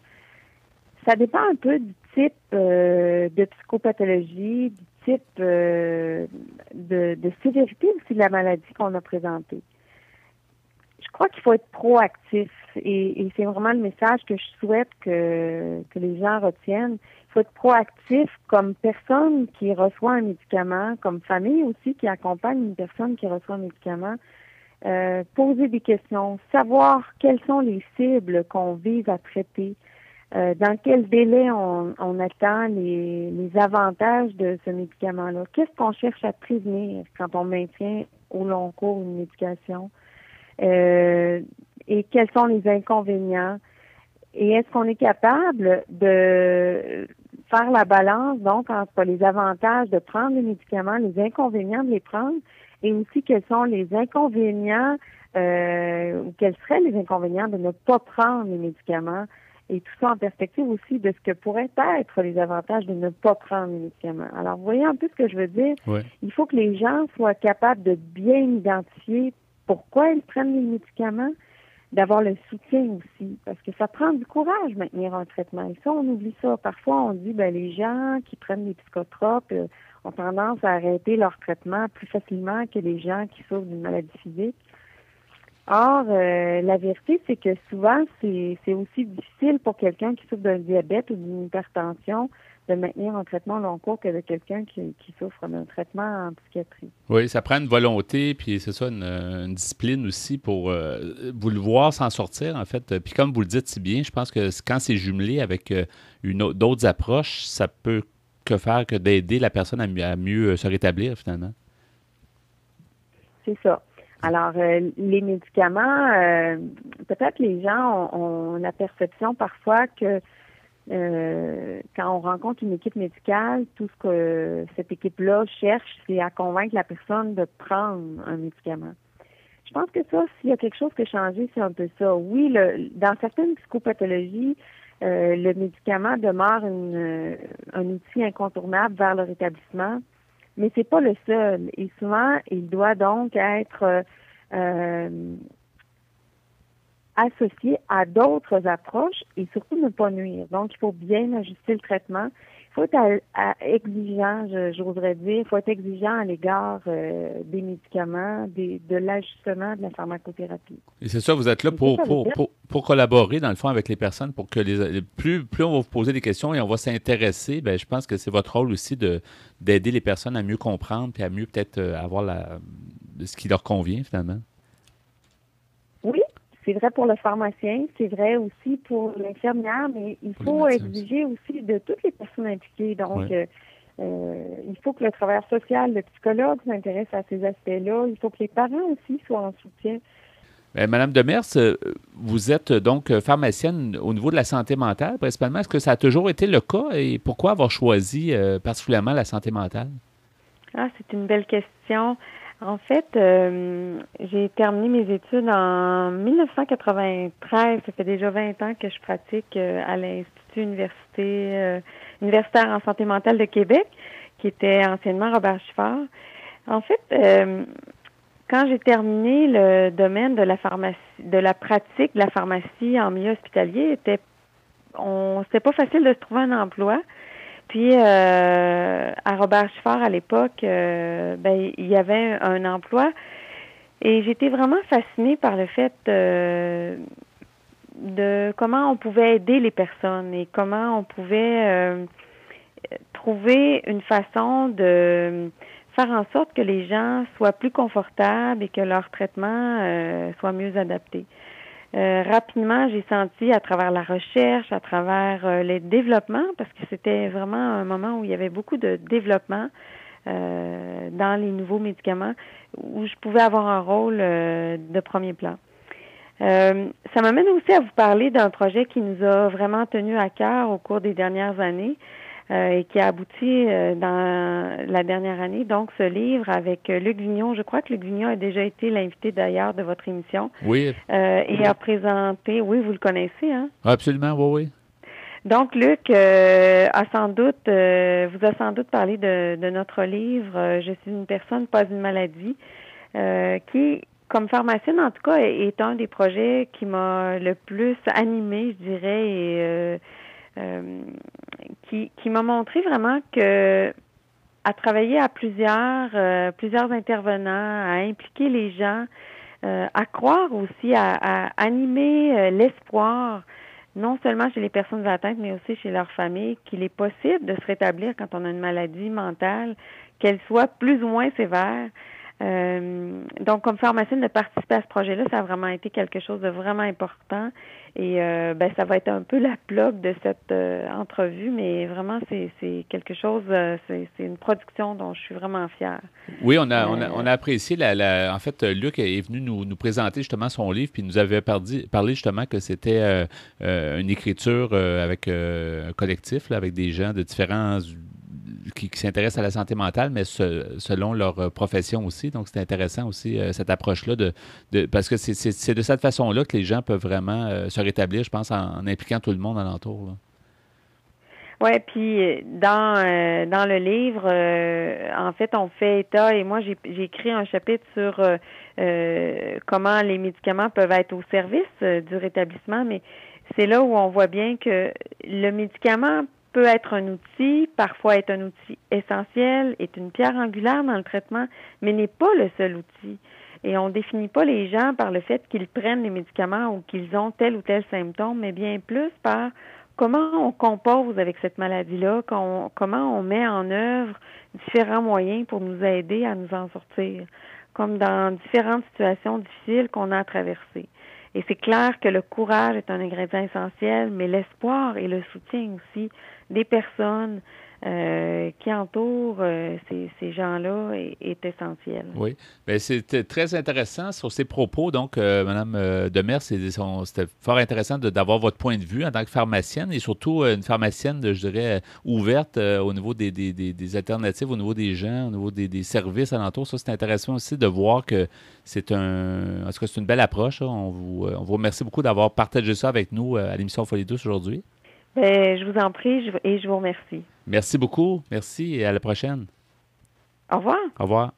Ça dépend un peu du type de psychopathologie, du type de sévérité aussi de la maladie qu'on a présentée. Je crois qu'il faut être proactif et c'est vraiment le message que je souhaite que les gens retiennent. Il faut être proactif comme personne qui reçoit un médicament, comme famille aussi qui accompagne une personne qui reçoit un médicament. Poser des questions, savoir quelles sont les cibles qu'on vise à traiter, dans quel délai on attend les avantages de ce médicament-là. Qu'est-ce qu'on cherche à prévenir quand on maintient au long cours une médication? Et quels sont les inconvénients? Et est-ce qu'on est capable de faire la balance, donc, entre les avantages de prendre les médicaments, les inconvénients de les prendre, et aussi quels sont les inconvénients, ou quels seraient les inconvénients de ne pas prendre les médicaments, et tout ça en perspective aussi de ce que pourraient être les avantages de ne pas prendre les médicaments. Alors, vous voyez un peu ce que je veux dire? Oui. Il faut que les gens soient capables de bien identifier pourquoi ils prennent les médicaments, d'avoir le soutien aussi, parce que ça prend du courage maintenir un traitement. Et ça, on oublie ça. Parfois, on dit, les gens qui prennent des psychotropes ont tendance à arrêter leur traitement plus facilement que les gens qui souffrent d'une maladie physique. Or, la vérité, c'est que souvent, c'est aussi difficile pour quelqu'un qui souffre d'un diabète ou d'une hypertension de maintenir un traitement long cours que de quelqu'un qui souffre d'un traitement en psychiatrie. Oui, ça prend une volonté, puis c'est ça, une discipline aussi pour vouloir s'en sortir, en fait. Puis comme vous le dites si bien, je pense que quand c'est jumelé avec d'autres approches, ça peut que faire que d'aider la personne à mieux se rétablir, finalement. C'est ça. Alors, les médicaments, peut-être les gens ont la perception parfois que quand on rencontre une équipe médicale, tout ce que cette équipe-là cherche, c'est à convaincre la personne de prendre un médicament. Je pense que ça, s'il y a quelque chose qui a changé, c'est un peu ça. Oui, dans certaines psychopathologies, le médicament demeure un outil incontournable vers le rétablissement, mais c'est pas le seul. Et souvent, il doit donc être associé à d'autres approches et surtout ne pas nuire. Donc, il faut bien ajuster le traitement. Il faut être exigeant, j'oserais dire. Il faut être exigeant à l'égard des médicaments, de l'ajustement de la pharmacothérapie. Et c'est ça, vous êtes là pour collaborer, dans le fond, avec les personnes, pour que plus on va vous poser des questions et on va s'intéresser, je pense que c'est votre rôle aussi d'aider les personnes à mieux comprendre et à mieux peut-être avoir ce qui leur convient, finalement. Oui. C'est vrai pour le pharmacien, c'est vrai aussi pour l'infirmière, mais il faut exiger aussi de toutes les personnes impliquées. Donc, il faut que le travailleur social, le psychologue s'intéresse à ces aspects-là. Il faut que les parents aussi soient en soutien. Madame Demers, vous êtes donc pharmacienne au niveau de la santé mentale, principalement. Est-ce que ça a toujours été le cas et pourquoi avoir choisi particulièrement la santé mentale? Ah, c'est une belle question. En fait, j'ai terminé mes études en 1993. Ça fait déjà 20 ans que je pratique à l'Institut universitaire en santé mentale de Québec, qui était anciennement Robert Giffard. En fait, quand j'ai terminé le domaine de la pharmacie, de la pratique de la pharmacie en milieu hospitalier, c'était pas facile de se trouver un emploi. Puis, à Robert Giffard, à l'époque, il y avait un emploi et j'étais vraiment fascinée par le fait de comment on pouvait aider les personnes et comment on pouvait trouver une façon de faire en sorte que les gens soient plus confortables et que leur traitement soit mieux adapté. Rapidement, j'ai senti à travers la recherche, à travers les développements, parce que c'était vraiment un moment où il y avait beaucoup de développement dans les nouveaux médicaments, où je pouvais avoir un rôle de premier plan. Ça m'amène aussi à vous parler d'un projet qui nous a vraiment tenu à cœur au cours des dernières années et qui a abouti dans la dernière année. Donc, ce livre avec Luc Vignon, je crois que Luc Vignon a déjà été l'invité d'ailleurs de votre émission. Oui. Et a présenté, oui, vous le connaissez, hein? Absolument, oui. Donc, Luc vous a sans doute parlé de notre livre « Je suis une personne, pas une maladie », qui, comme pharmacienne, en tout cas, est un des projets qui m'a le plus animée, je dirais, et qui m'a montré vraiment que à travailler à plusieurs intervenants, à impliquer les gens, à croire aussi, à animer l'espoir, non seulement chez les personnes atteintes, mais aussi chez leurs familles, qu'il est possible de se rétablir quand on a une maladie mentale, qu'elle soit plus ou moins sévère. Donc, comme pharmacienne, de participer à ce projet-là, ça a vraiment été quelque chose de vraiment important. Et ça va être un peu la plug de cette entrevue, mais vraiment, c'est quelque chose, c'est une production dont je suis vraiment fière. Oui, on a apprécié. En fait, Luc est venu nous présenter justement son livre, puis il nous avait parlé justement que c'était une écriture avec un collectif, là, avec des gens de différents qui s'intéressent à la santé mentale, mais selon leur profession aussi. Donc, c'est intéressant aussi, cette approche-là, parce que c'est de cette façon-là que les gens peuvent vraiment se rétablir, je pense, en impliquant tout le monde alentour. Oui, puis dans le livre, en fait, on fait état, et moi, j'ai écrit un chapitre sur comment les médicaments peuvent être au service du rétablissement, mais c'est là où on voit bien que le médicament peut être un outil, parfois est un outil essentiel, est une pierre angulaire dans le traitement, mais n'est pas le seul outil. Et on ne définit pas les gens par le fait qu'ils prennent les médicaments ou qu'ils ont tel ou tel symptôme, mais bien plus par comment on compose avec cette maladie-là, comment on met en œuvre différents moyens pour nous aider à nous en sortir, comme dans différentes situations difficiles qu'on a à traverser. Et c'est clair que le courage est un ingrédient essentiel, mais l'espoir et le soutien aussi des personnes qui entourent ces gens-là est essentiel. Oui, bien, c'était très intéressant sur ces propos. Donc, Mme Demers, c'était fort intéressant d'avoir votre point de vue en tant que pharmacienne et surtout une pharmacienne, je dirais, ouverte au niveau des alternatives, au niveau des gens, au niveau des services alentours. Ça, c'est intéressant aussi de voir que c'est en tout cas, c'est une belle approche. On vous remercie beaucoup d'avoir partagé ça avec nous à l'émission Folie douce aujourd'hui. Bien, je vous en prie et je vous remercie. Merci beaucoup. Merci et à la prochaine. Au revoir. Au revoir.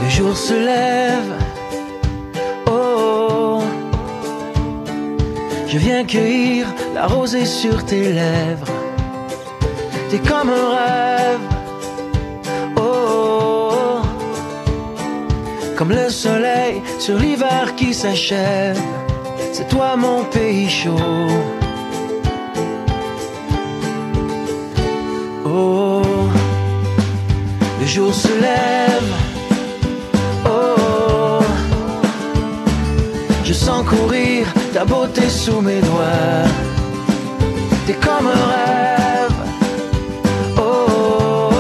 Le jour se lève, oh, je viens cueillir la rosée sur tes lèvres. T'es comme un rêve, oh, comme le soleil sur l'hiver qui s'achève. C'est toi mon pays chaud, oh, le jour se lève, oh, je sens courir ta beauté sous mes doigts. T'es comme un rêve, oh,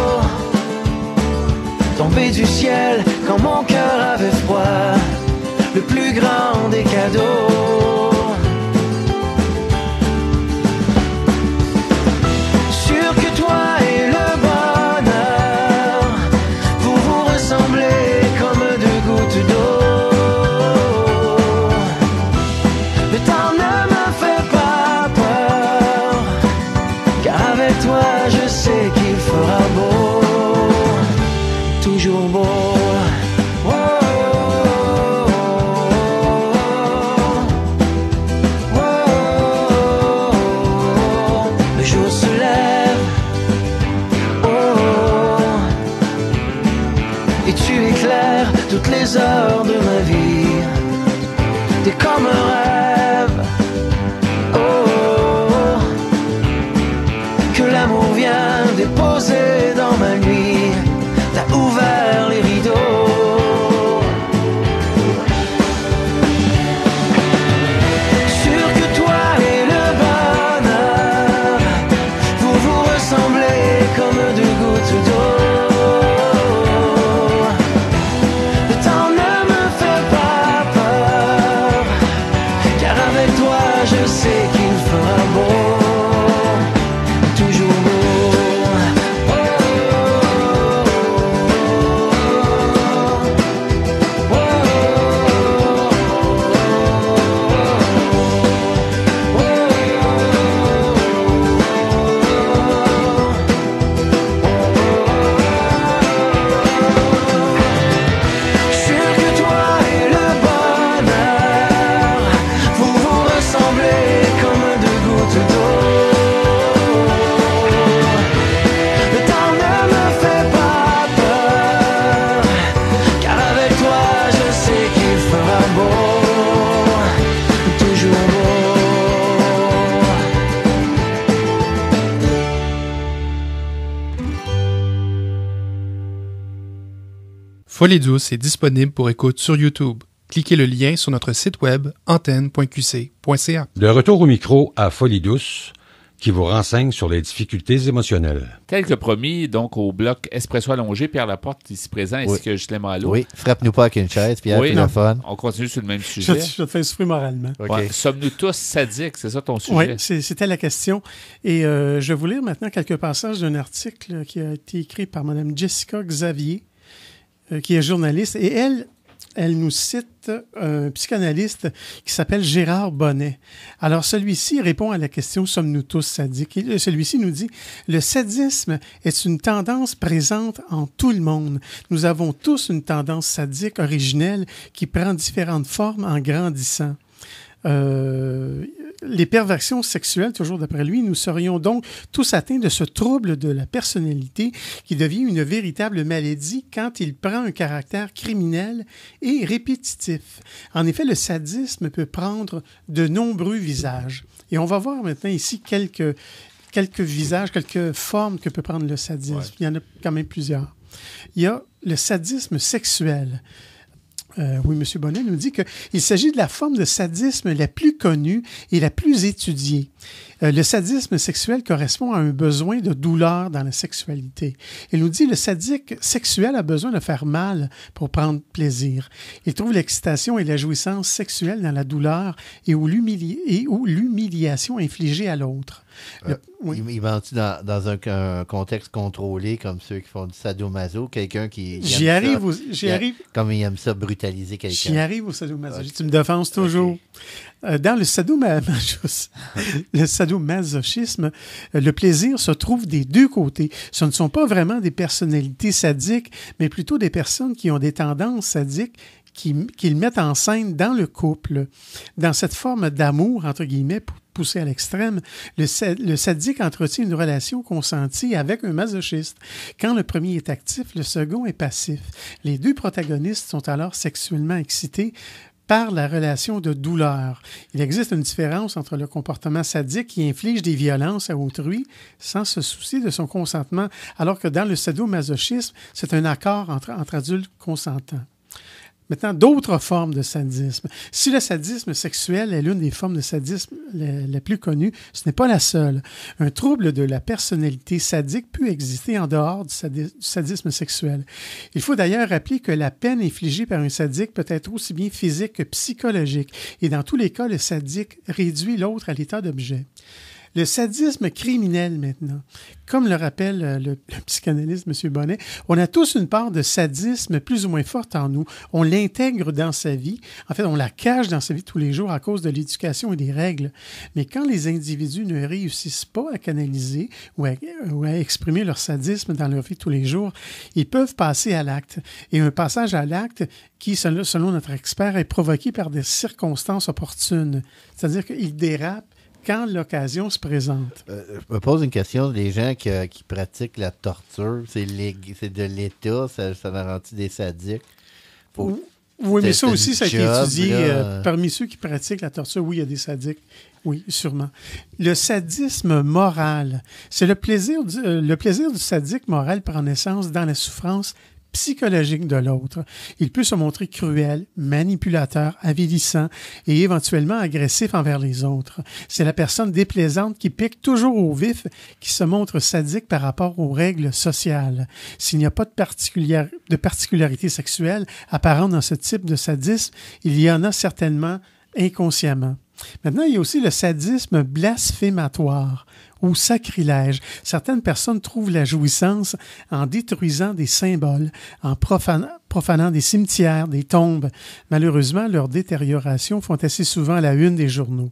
tombé du ciel quand mon cœur avait froid. Le plus grand des cadeaux. Sûr que toi et le bonheur, vous vous ressemblez comme deux gouttes d'eau. Le temps ne me fait pas peur, car avec toi je sais qu'il fera beau, toujours beau. Oh, oh, oh, oh. toutes les heures de ma vie. T'es comme un rêve, oh, oh, oh, que l'amour vient déposer dans ma nuit. T'as ouvert les rideaux. Sûr que toi et le bonheur, vous vous ressemblez comme deux gouttes d'eau. Le temps ne me fait pas peur, car avec toi je sais qu'il fera beau. Toujours beau. Folie douce est disponible pour écoute sur YouTube. Cliquez le lien sur notre site web antenne.qc.ca. De retour au micro à Folie douce, qui vous renseigne sur les difficultés émotionnelles. Tel que promis, donc au bloc Espresso allongé, Pierre Laporte ici présent, ainsi que Ghislain Malo. Oui, frappe-nous pas avec une chaise, Pierre, oui, téléphone. On continue sur le même sujet. Je te fais souffrir moralement. Okay. Ouais. Sommes-nous tous sadiques? C'est ça ton sujet? Oui, c'était la question. Et je vais vous lire maintenant quelques passages d'un article qui a été écrit par Mme Jessica Xavier, qui est journaliste, et elle nous cite un psychanalyste qui s'appelle Gérard Bonnet. Alors, celui-ci répond à la question « Sommes-nous tous sadiques ?» Et celui-ci nous dit « Le sadisme est une tendance présente en tout le monde. Nous avons tous une tendance sadique originelle qui prend différentes formes en grandissant. » Les perversions sexuelles, toujours d'après lui, nous serions donc tous atteints de ce trouble de la personnalité qui devient une véritable maladie quand il prend un caractère criminel et répétitif. En effet, le sadisme peut prendre de nombreux visages. Et on va voir maintenant ici quelques visages, quelques formes que peut prendre le sadisme. Ouais. Il y en a quand même plusieurs. Il y a le sadisme sexuel. Oui, M. Bonnet nous dit qu'il s'agit de la forme de sadisme la plus connue et la plus étudiée. Le sadisme sexuel correspond à un besoin de douleur dans la sexualité. Il nous dit que le sadique sexuel a besoin de faire mal pour prendre plaisir. Il trouve l'excitation et la jouissance sexuelle dans la douleur et ou l'humiliation infligée à l'autre. Oui. Il ment-tu dans un contexte contrôlé comme ceux qui font du sadomaso, quelqu'un qui J'y arrive. Comme il aime ça brutaliser quelqu'un. J'y arrive au sadomaso. Okay. Tu me défenses toujours. Okay. Dans le sadomasochisme, le plaisir se trouve des deux côtés. Ce ne sont pas vraiment des personnalités sadiques, mais plutôt des personnes qui ont des tendances sadiques qu'ils mettent en scène dans le couple. Dans cette forme d'amour, entre guillemets, poussé à l'extrême, le sadique entretient une relation consentie avec un masochiste. Quand le premier est actif, le second est passif. Les deux protagonistes sont alors sexuellement excités par la relation de douleur. Il existe une différence entre le comportement sadique qui inflige des violences à autrui sans se soucier de son consentement, alors que dans le sadomasochisme, c'est un accord entre adultes consentants. Maintenant, d'autres formes de sadisme. Si le sadisme sexuel est l'une des formes de sadisme la plus connue, ce n'est pas la seule. Un trouble de la personnalité sadique peut exister en dehors du sadisme sexuel. Il faut d'ailleurs rappeler que la peine infligée par un sadique peut être aussi bien physique que psychologique. Et dans tous les cas, le sadique réduit l'autre à l'état d'objet. Le sadisme criminel, maintenant. Comme le rappelle le psychanalyste M. Bonnet, on a tous une part de sadisme plus ou moins forte en nous. On l'intègre dans sa vie. En fait, on la cache dans sa vie tous les jours à cause de l'éducation et des règles. Mais quand les individus ne réussissent pas à canaliser ou à exprimer leur sadisme dans leur vie tous les jours, ils peuvent passer à l'acte. Et un passage à l'acte qui, selon notre expert, est provoqué par des circonstances opportunes. C'est-à-dire qu'ils dérapent quand l'occasion se présente. Je me pose une question. Les gens qui pratiquent la torture, c'est de l'État, ça rend-tu des sadiques? Oui, mais ça aussi, ça a été étudié. Là... Parmi ceux qui pratiquent la torture, oui, il y a des sadiques. Oui, sûrement. Le sadisme moral, c'est le plaisir du sadique moral prend naissance dans la souffrance psychologique de l'autre. Il peut se montrer cruel, manipulateur, avilissant et éventuellement agressif envers les autres. C'est la personne déplaisante qui pique toujours au vif, qui se montre sadique par rapport aux règles sociales. S'il n'y a pas de particularité sexuelle apparente dans ce type de sadisme, il y en a certainement inconsciemment. Maintenant, il y a aussi le sadisme blasphématoire ou sacrilège. Certaines personnes trouvent la jouissance en détruisant des symboles, en profanant des cimetières, des tombes. Malheureusement, leur détérioration font assez souvent la une des journaux.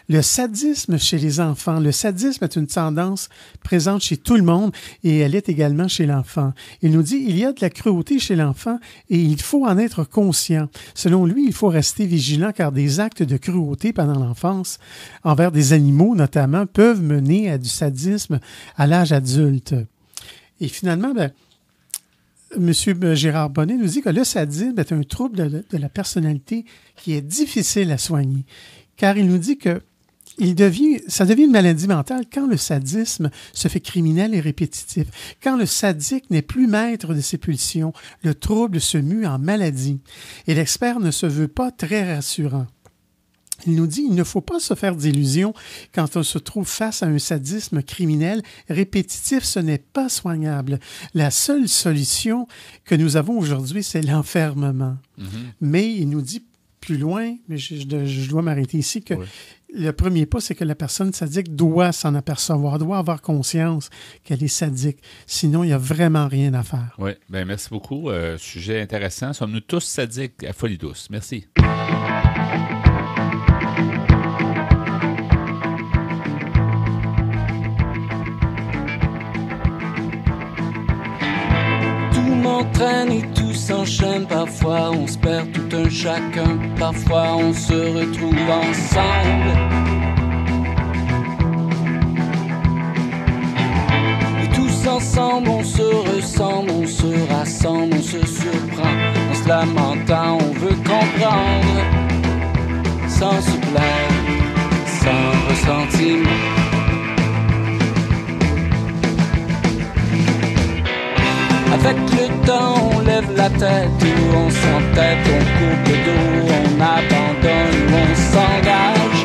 Le sadisme chez les enfants. Le sadisme est une tendance présente chez tout le monde et elle est également chez l'enfant. Il nous dit il y a de la cruauté chez l'enfant et il faut en être conscient. Selon lui, il faut rester vigilant car des actes de cruauté pendant l'enfance, envers des animaux notamment, peuvent mener à du sadisme à l'âge adulte. Et finalement, M. Gérard Bonnet nous dit que le sadisme est un trouble de la personnalité qui est difficile à soigner. Car il nous dit que ça devient une maladie mentale quand le sadisme se fait criminel et répétitif. Quand le sadique n'est plus maître de ses pulsions, le trouble se mue en maladie. Et l'expert ne se veut pas très rassurant. Il nous dit qu'il ne faut pas se faire d'illusions quand on se trouve face à un sadisme criminel répétitif, ce n'est pas soignable. La seule solution que nous avons aujourd'hui, c'est l'enfermement. Mm-hmm. Mais il nous dit plus loin, mais je dois m'arrêter ici, que le premier pas, c'est que la personne sadique doit s'en apercevoir, doit avoir conscience qu'elle est sadique. Sinon, il n'y a vraiment rien à faire. Oui, bien merci beaucoup. Sujet intéressant. Sommes-nous tous sadiques à Folie Douce? Merci. M'entraîne et tout s'enchaîne, parfois on se perd tout un chacun, parfois on se retrouve ensemble. Et tous ensemble on se ressemble, on se rassemble, on se surprend. En se lamentant on veut comprendre, sans se plaindre, sans ressentiment. Avec le temps, on lève la tête, ou on s'entête, on coupe le dos, on abandonne ou on s'engage.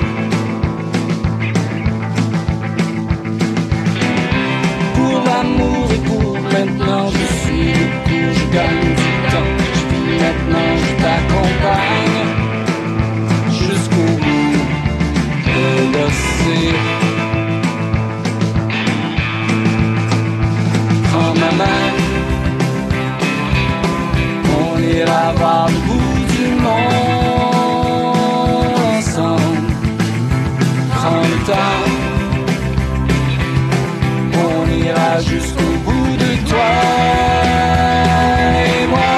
Pour l'amour et pour maintenant, je suis le coup, je gagne du temps. Je vis maintenant, je t'accompagne jusqu'au bout de l'océan. Prends ma main. On ira voir le bout du monde ensemble. Prends le temps. On ira jusqu'au bout de toi et moi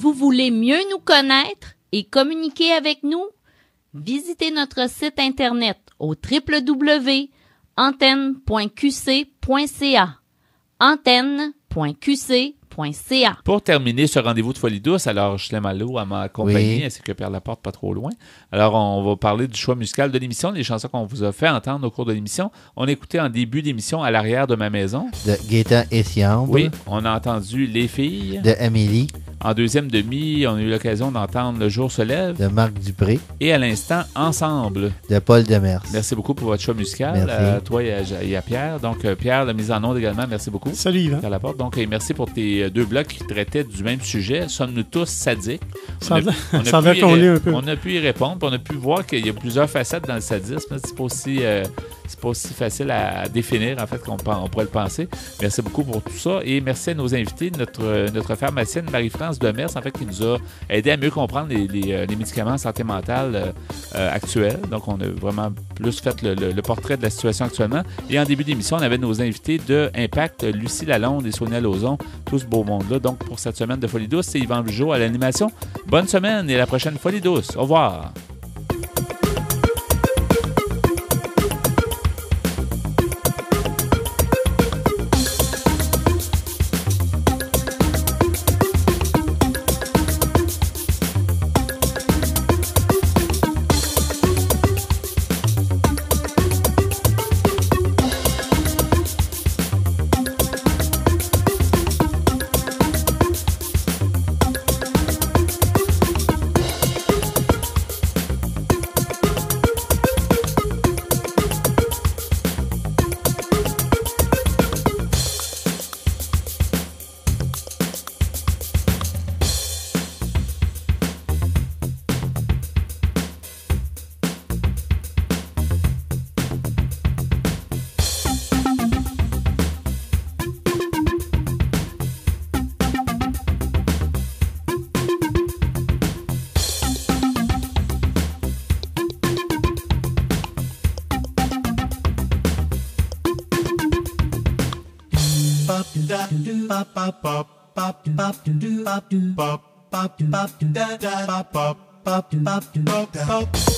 Vous voulez mieux nous connaître et communiquer avec nous? Visitez notre site Internet au www.antenne.qc.ca. antenne.qc.ca. Pour terminer ce rendez-vous de Folie douce, alors Ghislain Malo à ma compagnie, ainsi que Pierre Laporte, pas trop loin. Alors, on va parler du choix musical de l'émission, les chansons qu'on vous a fait entendre au cours de l'émission. On a écouté en début d'émission À l'arrière de ma maison. De Gaétan Essiambre. Oui, on a entendu Les filles. De Amélie. En deuxième demi, on a eu l'occasion d'entendre Le jour se lève. De Marc Dupré. Et à l'instant, Ensemble. De Paul Demers. Merci beaucoup pour votre choix musical. À toi et à Pierre. Donc, Pierre, la mise en onde également, merci beaucoup. Salut, Yvan. Pierre Laporte. Donc, merci pour tes deux blocs qui traitaient du même sujet. Sommes-nous tous sadiques? Ça va qu'on lit un peu. On a pu y répondre. On a pu voir qu'il y a plusieurs facettes dans le sadisme. C'est pas aussi facile à définir, en fait, qu'on pourrait le penser. Merci beaucoup pour tout ça. Et merci à nos invités, notre pharmacienne Marie-France Demers, en fait, qui nous a aidé à mieux comprendre les médicaments en santé mentale actuels. Donc, on a vraiment plus fait le portrait de la situation actuellement. Et en début d'émission, on avait nos invités de Impact, Lucie Lalonde et Sonia Lauzon, tout ce beau monde-là. Donc, pour cette semaine de Folie douce, c'est Yvan Bugeaud à l'animation. Bonne semaine et à la prochaine Folie douce. Au revoir. Pop